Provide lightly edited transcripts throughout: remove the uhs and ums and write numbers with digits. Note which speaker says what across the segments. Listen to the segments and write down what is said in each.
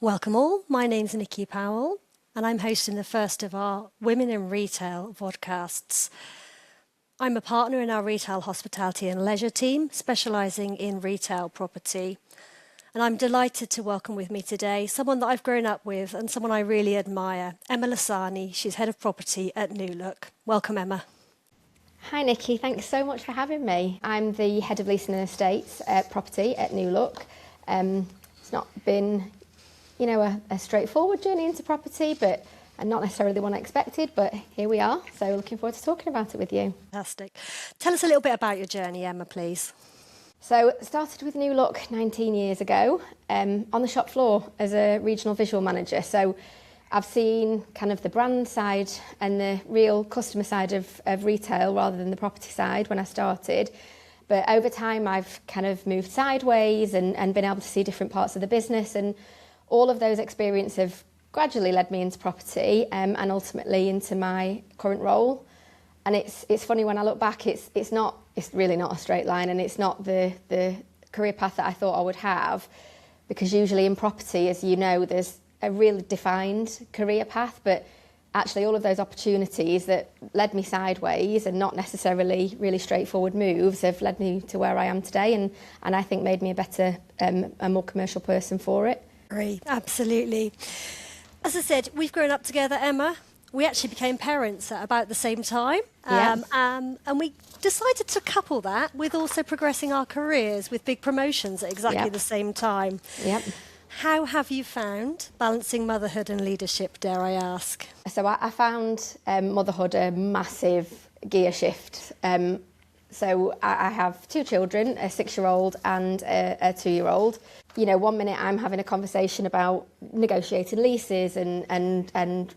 Speaker 1: Welcome all, my name's Nikki Powell and I'm hosting the first of our Women in Retail podcasts. I'm a partner in our retail hospitality and leisure team, specialising in retail property. And I'm delighted to welcome with me today someone that I've grown up with and someone I really admire, Emma Lessani. She's Head of Property at New Look. Welcome, Emma.
Speaker 2: Hi Nikki, thanks so much for having me. I'm the Head of Leasing and Estates Property at New Look. It's not been a straightforward journey into property, but and not necessarily the one I expected, but here we are. So looking forward to talking about it with you.
Speaker 1: Fantastic. Tell us a little bit about your journey, Emma, please.
Speaker 2: So started with New Look 19 years ago on the shop floor as a regional visual manager. So I've seen kind of the brand side and the real customer side of retail rather than the property side when I started. But over time, I've kind of moved sideways and been able to see different parts of the business, and all of those experiences have gradually led me into property and ultimately into my current role. And it's funny when I look back, it's really not a straight line, and it's not the career path that I thought I would have, because usually in property, as you know, there's a really defined career path, but actually all of those opportunities that led me sideways and not necessarily really straightforward moves have led me to where I am today, and I think made me a better, a more commercial person for it.
Speaker 1: Great, absolutely. As I said, we've grown up together, Emma. We actually became parents at about the same time. And we decided to couple that with also progressing our careers with big promotions at exactly the same time.
Speaker 2: Yep.
Speaker 1: How have you found balancing motherhood and leadership, dare I ask?
Speaker 2: So I found motherhood a massive gear shift. So I have two children, a 6-year-old and a 2-year-old. You know, one minute I'm having a conversation about negotiating leases and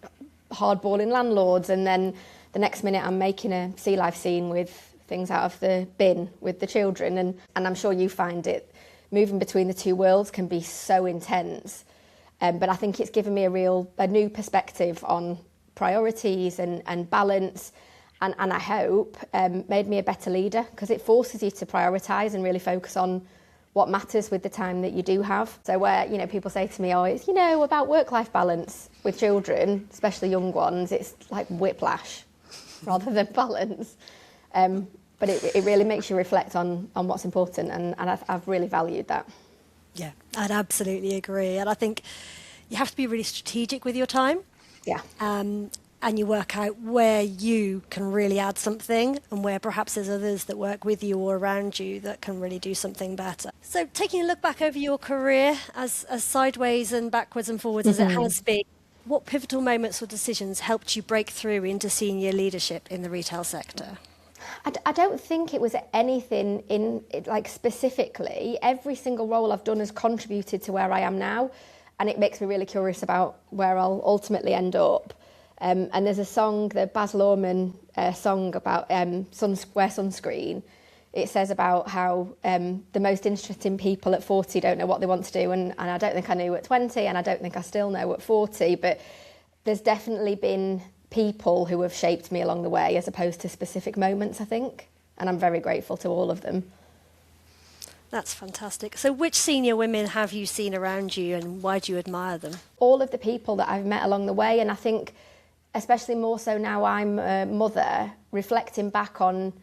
Speaker 2: hardballing landlords, and then the next minute I'm making a sea life scene with things out of the bin with the children. And I'm sure you find it. Moving between the two worlds can be so intense. But I think it's given me a new perspective on priorities and balance. And I hope made me a better leader, because it forces you to prioritise and really focus on what matters with the time that you do have. So where, people say to me, oh, it's, about work-life balance with children, especially young ones, it's like whiplash rather than balance. But it really makes you reflect on what's important, and I've really valued that.
Speaker 1: Yeah, I'd absolutely agree. And I think you have to be really strategic with your time.
Speaker 2: Yeah.
Speaker 1: And you work out where you can really add something and where perhaps there's others that work with you or around you that can really do something better. So taking a look back over your career, as sideways and backwards and forwards as it has been, what pivotal moments or decisions helped you break through into senior leadership in the retail sector?
Speaker 2: I don't think it was anything in like specifically. Every single role I've done has contributed to where I am now, and it makes me really curious about where I'll ultimately end up. And there's a song, the Baz Luhrmann song about wear sunscreen. It says about how the most interesting people at 40 don't know what they want to do, and I don't think I knew at 20, and I don't think I still know at 40, but there's definitely been people who have shaped me along the way as opposed to specific moments, I think, and I'm very grateful to all of them.
Speaker 1: That's fantastic. So which senior women have you seen around you, and why do you admire them? All
Speaker 2: of the people that I've met along the way, and I think especially more so now I'm a mother, reflecting back on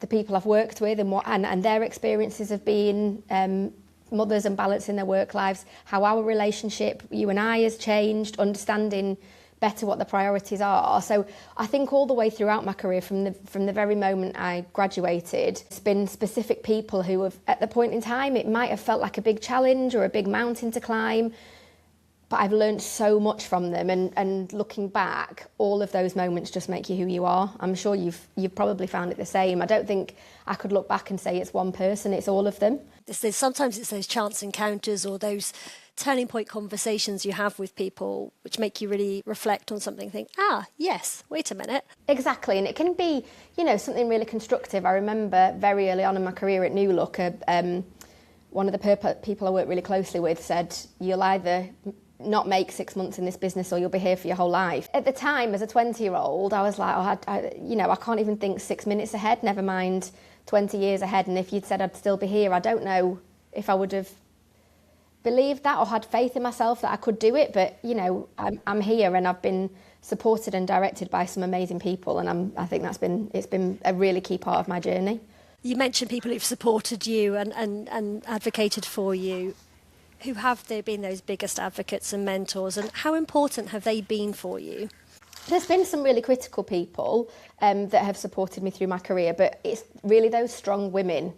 Speaker 2: the people I've worked with and their experiences of being mothers and balancing their work lives, how our relationship, you and I, has changed, understanding better what the priorities are. So I think all the way throughout my career, from the very moment I graduated, it's been specific people who have, at the point in time, it might have felt like a big challenge or a big mountain to climb, but I've learned so much from them, and looking back, all of those moments just make you who you are. I'm sure you've probably found it the same. I don't think I could look back and say it's one person, it's all of them.
Speaker 1: Sometimes it's those chance encounters or those turning point conversations you have with people which make you really reflect on something, think, yes, wait a minute.
Speaker 2: Exactly, and it can be, something really constructive. I remember very early on in my career at New Look, one of the people I worked really closely with said, you'll either not make 6 months in this business or you'll be here for your whole life. At the time, as a 20-year-old, I was like, I can't even think 6 minutes ahead, never mind 20 years ahead. And if you'd said I'd still be here, I don't know if I would have believed that or had faith in myself that I could do it. But, you know, I'm here and I've been supported and directed by some amazing people. And I think it's been a really key part of my journey.
Speaker 1: You mentioned people who've supported you and advocated for you. Who have they been those biggest advocates and mentors, and how important have they been for you?
Speaker 2: There's been some really critical people that have supported me through my career, but it's really those strong women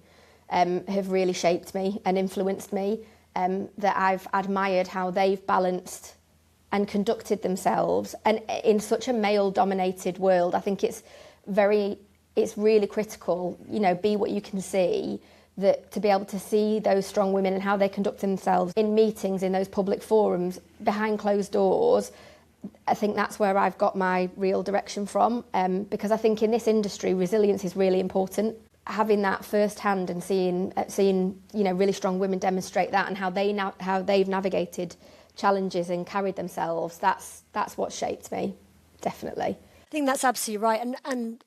Speaker 2: have really shaped me and influenced me, that I've admired how they've balanced and conducted themselves. And in such a male-dominated world, I think it's really critical, you know, be what you can see, that to be able to see those strong women and how they conduct themselves in meetings, in those public forums, behind closed doors. I think that's where I've got my real direction from, because I think in this industry, resilience is really important. Having that firsthand and seeing you know, really strong women demonstrate that and how they've navigated challenges and carried themselves, that's what shaped me, definitely.
Speaker 1: I think that's absolutely right. And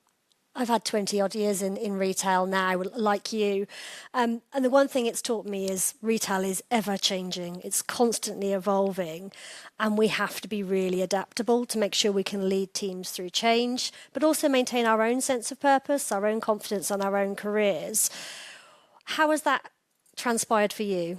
Speaker 1: I've had 20 odd years in retail now, like you. And the one thing it's taught me is retail is ever changing. It's constantly evolving. And we have to be really adaptable to make sure we can lead teams through change, but also maintain our own sense of purpose, our own confidence on our own careers. How has that transpired for you?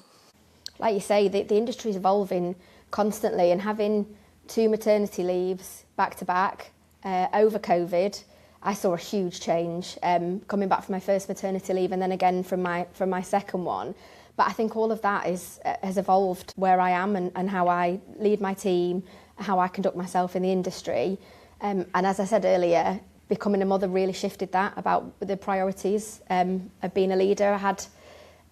Speaker 1: Like
Speaker 2: you say, the industry is evolving constantly, and having 2 maternity leaves back to back over COVID, I saw a huge change coming back from my first maternity leave and then again from my second one. But I think all of that has evolved where I am and how I lead my team, how I conduct myself in the industry. And as I said earlier, becoming a mother really shifted that about the priorities of being a leader. I had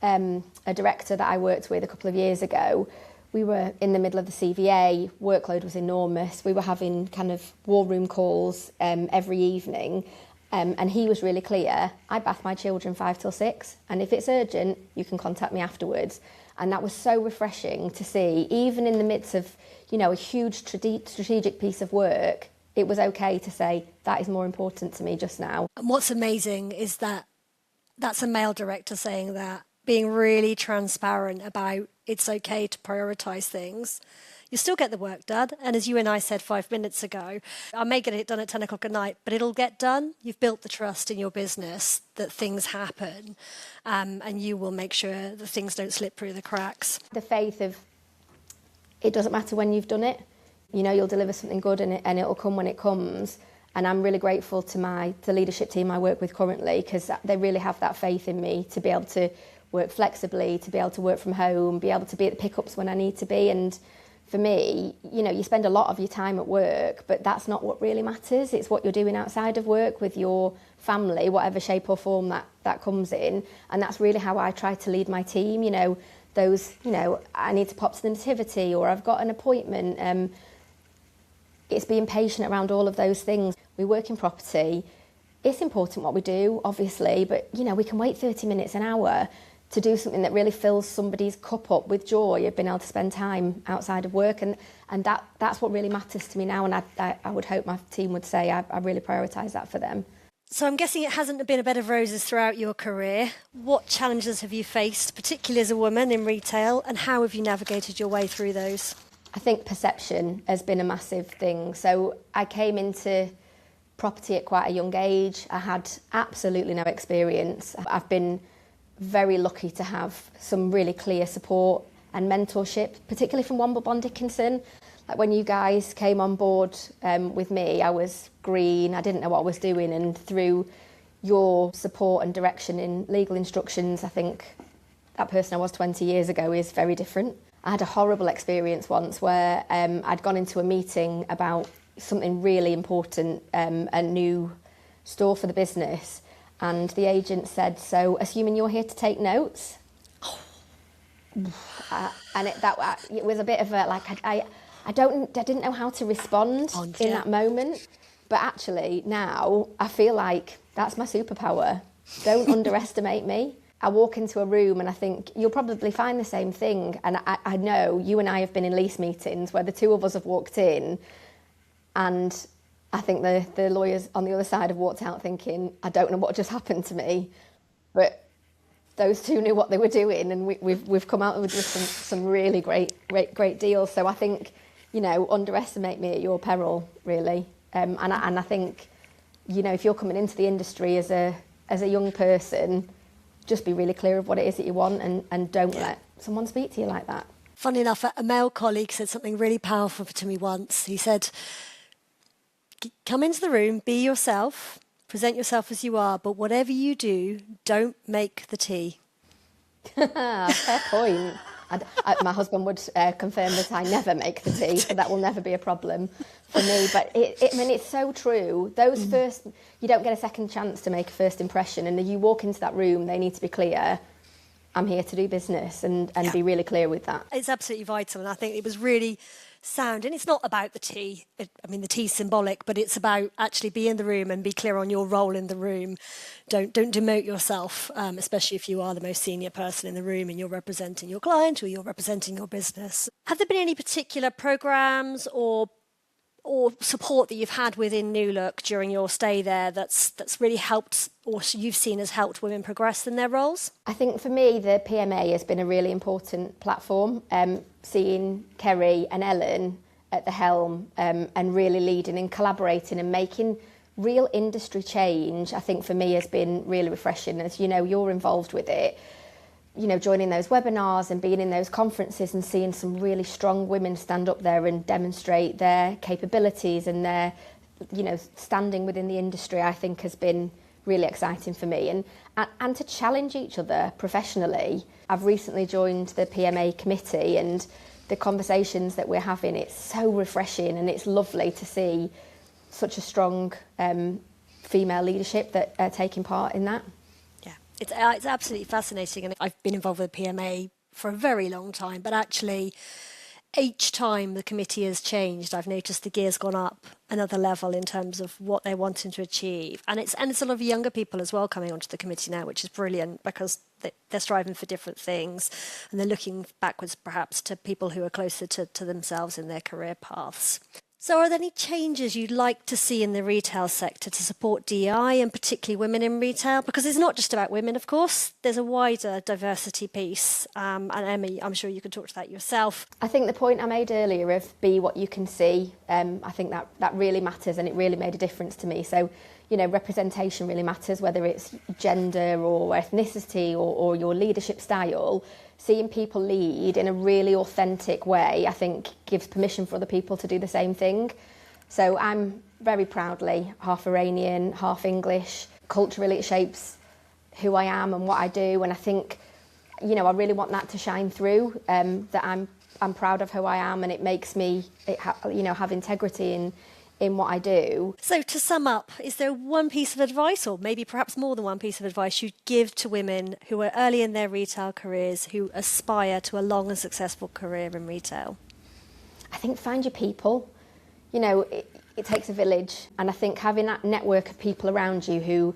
Speaker 2: a director that I worked with a couple of years ago. We were in the middle of the CVA, workload was enormous. We were having kind of war room calls every evening. And he was really clear, I bath my children 5 till 6, and if it's urgent, you can contact me afterwards. And that was so refreshing to see, even in the midst of, you know, a huge strategic piece of work, it was okay to say, that is more important to me just now.
Speaker 1: And what's amazing is that that's a male director saying that, being really transparent about it's okay to prioritise things. You still get the work done. And as you and I said 5 minutes ago, I may get it done at 10 o'clock at night, but it'll get done. You've built the trust in your business that things happen, and you will make sure that things don't slip through the cracks.
Speaker 2: The faith of it doesn't matter when you've done it. You know, you'll deliver something good and it'll come when it comes. And I'm really grateful to the leadership team I work with currently, because they really have that faith in me to be able to work flexibly, to be able to work from home, be able to be at the pickups when I need to be. And for me, you know, you spend a lot of your time at work, but that's not what really matters. It's what you're doing outside of work with your family, whatever shape or form that comes in. And that's really how I try to lead my team. You know, those, you know, I need to pop to the nativity or I've got an appointment. It's being patient around all of those things. We work in property. It's important what we do, obviously, but, you know, we can wait 30 minutes, an hour to do something that really fills somebody's cup up with joy of being able to spend time outside of work. And that's what really matters to me now. And I would hope my team would say I really prioritise that for them.
Speaker 1: So I'm guessing it hasn't been a bed of roses throughout your career. What challenges have you faced, particularly as a woman in retail, and how have you navigated your way through those?
Speaker 2: I think perception has been a massive thing. So I came into property at quite a young age. I had absolutely no experience. I've been very lucky to have some really clear support and mentorship, particularly from Womble and Dickinson. Like when you guys came on board with me, I was green, I didn't know what I was doing, and through your support and direction in legal instructions, I think that person I was 20 years ago is very different. I had a horrible experience once where I'd gone into a meeting about something really important, a new store for the business, and the agent said, "So, assuming you're here to take notes?" And it was a bit of a, like, I didn't know how to respond in that moment. But actually, now, I feel like that's my superpower. Don't underestimate me. I walk into a room and I think, you'll probably find the same thing. And I know you and I have been in lease meetings where the two of us have walked in, and I think the lawyers on the other side have walked out thinking, I don't know what just happened to me. But those two knew what they were doing, and we've come out with some really great deals. So I think, underestimate me at your peril, really. And I think, if you're coming into the industry as a young person, just be really clear of what it is that you want, and don't let someone speak to you like that.
Speaker 1: Funny enough, a male colleague said something really powerful to me once. He said, come into the room, be yourself, present yourself as you are, but whatever you do, don't make the tea.
Speaker 2: Fair point. My husband would confirm that I never make the tea, so that will never be a problem for me. But it's so true. Those first, you don't get a second chance to make a first impression, and you walk into that room, they need to be clear. I'm here to do business, and be really clear with that.
Speaker 1: It's absolutely vital, and I think it was really sound. And it's not about the tea. The tea's symbolic, but it's about actually be in the room and be clear on your role in the room. Don't demote yourself, especially if you are the most senior person in the room and you're representing your client or you're representing your business. Have there been any particular programs or support that you've had within New Look during your stay there that's really helped, or you've seen has helped women progress in their roles?
Speaker 2: I think for me, the PMA has been a really important platform. Seeing Kerry and Ellen at the helm and really leading and collaborating and making real industry change, I think for me has been really refreshing. As you know, you're involved with it. Joining those webinars and being in those conferences and seeing some really strong women stand up there and demonstrate their capabilities and their, standing within the industry, I think has been really exciting for me. And to challenge each other professionally. I've recently joined the PMA committee, and the conversations that we're having, it's so refreshing, and it's lovely to see such a strong female leadership that are taking part in that.
Speaker 1: It's absolutely fascinating, and I've been involved with PMA for a very long time, but actually each time the committee has changed, I've noticed the gear's gone up another level in terms of what they're wanting to achieve. And it's a lot of younger people as well coming onto the committee now, which is brilliant because they're striving for different things, and they're looking backwards perhaps to people who are closer to themselves in their career paths. So are there any changes you'd like to see in the retail sector to support DEI and particularly women in retail? Because it's not just about women, of course. There's a wider diversity piece. And Emma, I'm sure you could talk to that yourself.
Speaker 2: I think the point I made earlier of be what you can see, I think that really matters, and it really made a difference to me. So, representation really matters, whether it's gender or ethnicity or your leadership style. Seeing people lead in a really authentic way, I think, gives permission for other people to do the same thing. So I'm very proudly half Iranian, half English. Culturally, it shapes who I am and what I do. And I think, I really want that to shine through, that I'm proud of who I am, and it makes me, have integrity in what I do.
Speaker 1: So to sum up, is there one piece of advice, or maybe perhaps more than one piece of advice, you'd give to women who are early in their retail careers, who aspire to a long and successful career in retail?
Speaker 2: I think find your people. It takes a village, and I think having that network of people around you who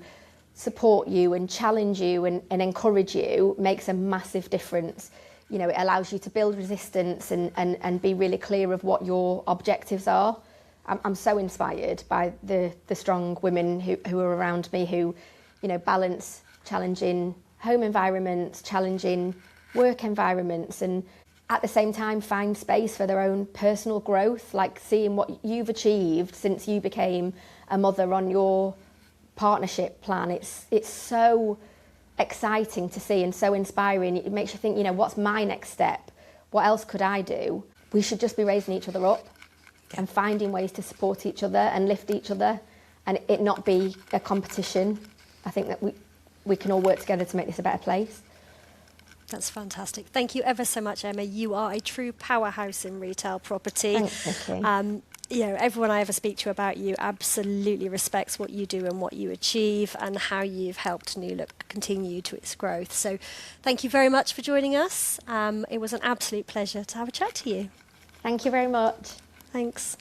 Speaker 2: support you and challenge you and encourage you makes a massive difference. It allows you to build resistance and be really clear of what your objectives are. I'm so inspired by the strong women who are around me who, balance challenging home environments, challenging work environments, and at the same time find space for their own personal growth, like seeing what you've achieved since you became a mother on your partnership plan. It's so exciting to see and so inspiring. It makes you think, what's my next step? What else could I do? We should just be raising each other up and finding ways to support each other and lift each other, and it not be a competition. I think that we can all work together to make this a better place.
Speaker 1: That's fantastic. Thank you ever so much, Emma. You are a true powerhouse in retail property.
Speaker 2: Thanks, Nikki.
Speaker 1: Everyone I ever speak to about you absolutely respects what you do and what you achieve and how you've helped New Look continue to its growth. So thank you very much for joining us. It was an absolute pleasure to have a chat to you.
Speaker 2: Thank you very much.
Speaker 1: Thanks.